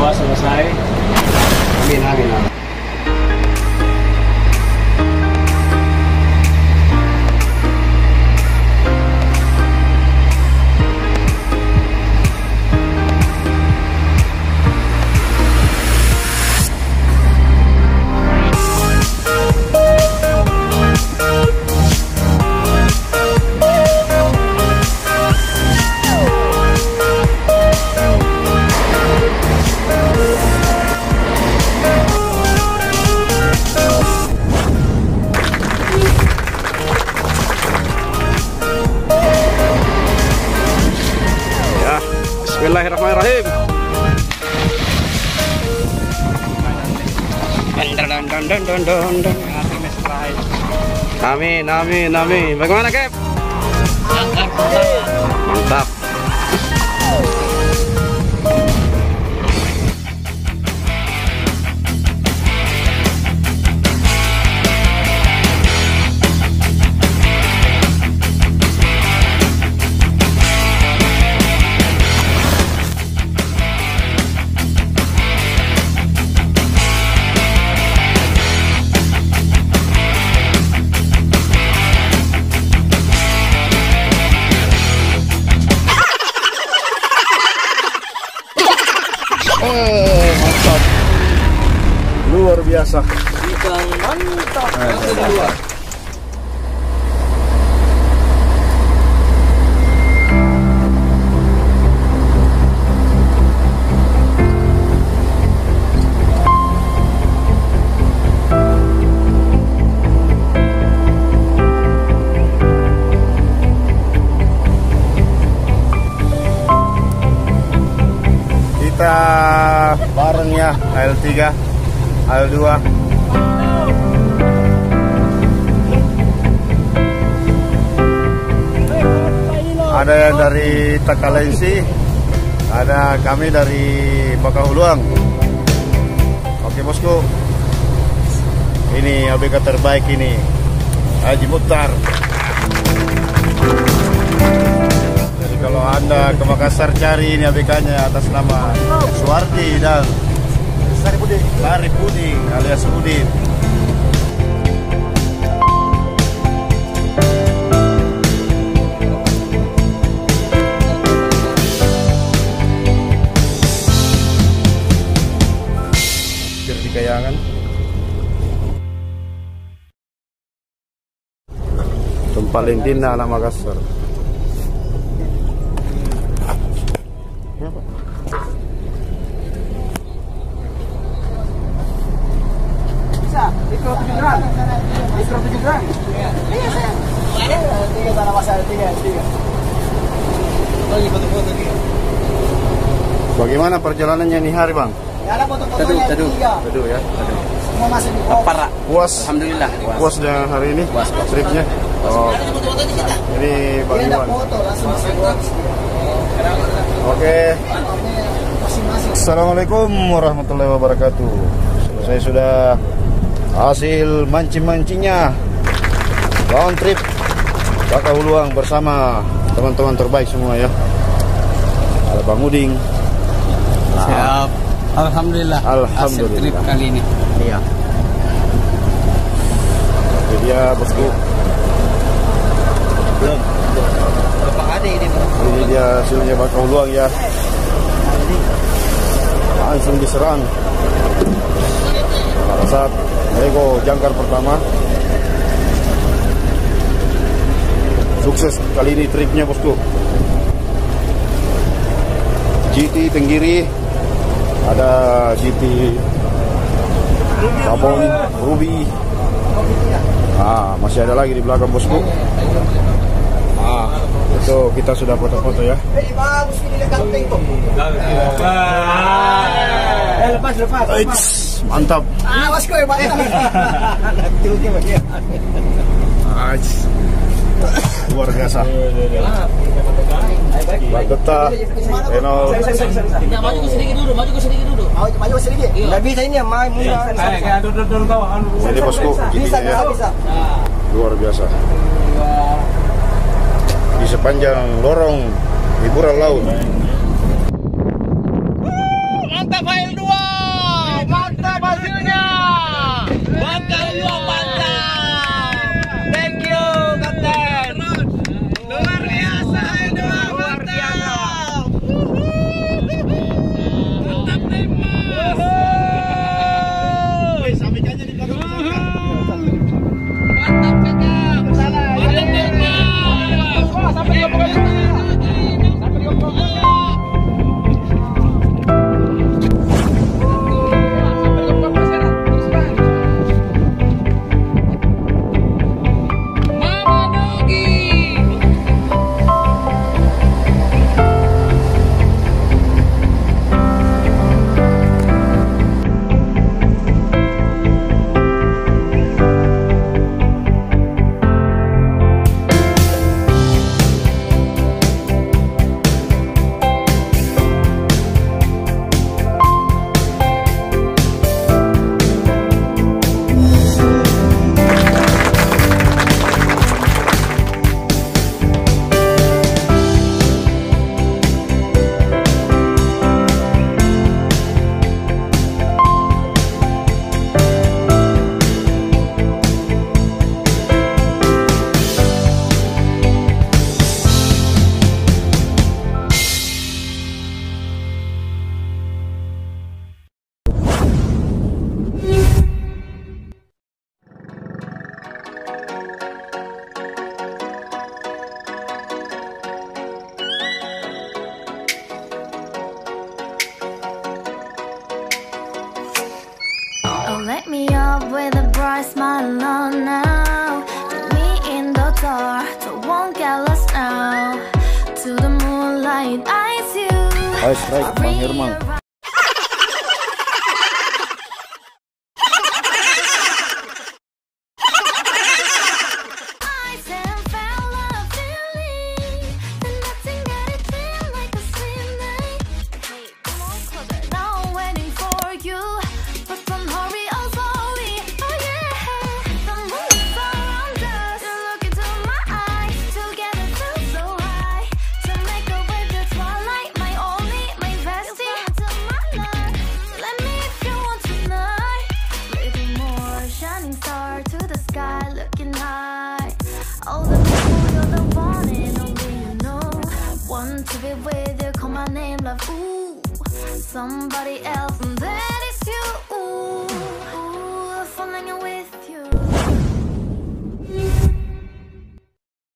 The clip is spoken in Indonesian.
kedua selesai. Amin, amin. Bismillahirrahmanirrahim. Amin, amin, amin. Bagaimana, Kep? Mantap. Mantap, luar biasa. Ikan mantap. Kedua. Kita bareng ya, AL3, AL2. Ada yang dari Takalensi, ada kami dari Bakahuluang. Oke bosku, ini ABK terbaik ini, Haji Mukhtar. Jadi kalau Anda ke Makassar cari ini ABK-nya atas nama Suwardi dan Sari Puding alias Udin. Di Kayangan. Tempat Lindina anak Makassar. Bisa, mikro 7 gram. Mikro 7 gram. Iya, sayang. Tiga tanah masalah, tiga. Lagi foto-foto dia. Bagaimana perjalanannya nih hari, Bang? Ya, ada foto-fotonya. Teduh ya. Semua masih di bawah. Parah. Puas. Alhamdulillah. Puas dengan hari ini. Tripnya. Oh. Ini Bang Dia ada Iwan. foto langsung masih bawah. Oke. Masing-masing. Assalamualaikum warahmatullahi wabarakatuh. Selesai sudah hasil mancing-mancingnya. Lawan trip Bakahuluang bersama teman-teman terbaik semua ya. Ada Bang Uding. Siap. Alhamdulillah. Hasil trip kali ini. Iya. Jadi dia bosku. Berapa kali ini, Bang? Ini dia hasilnya Bakahuluang ya. Langsung diserang. Pada saat Ego jangkar pertama. Sukses kali ini tripnya bosku. GT Tenggiri, ada GT Babon, Ruby. Masih ada lagi di belakang bosku. Itu kita sudah foto-foto ya. Bagus ini ganteng kok. Lepas. Mantap. Awas kau ya, Pak. Luar biasa. Bageta, Renal. Maju ke sedikit dulu. Maju sedikit. Enggak bisa ini ya, main mundur. Ini bosku, Bisa. luar biasa. Di sepanjang lorong hiburan laut. Mantap, Hail up with a bright smile on now. Meet me in the dark, so won't get lost now. To the moonlight, eyes you. Ayo strike, Bang Herman. To be with you, call my name, love. Ooh, somebody else, and that is you. Ooh, falling away.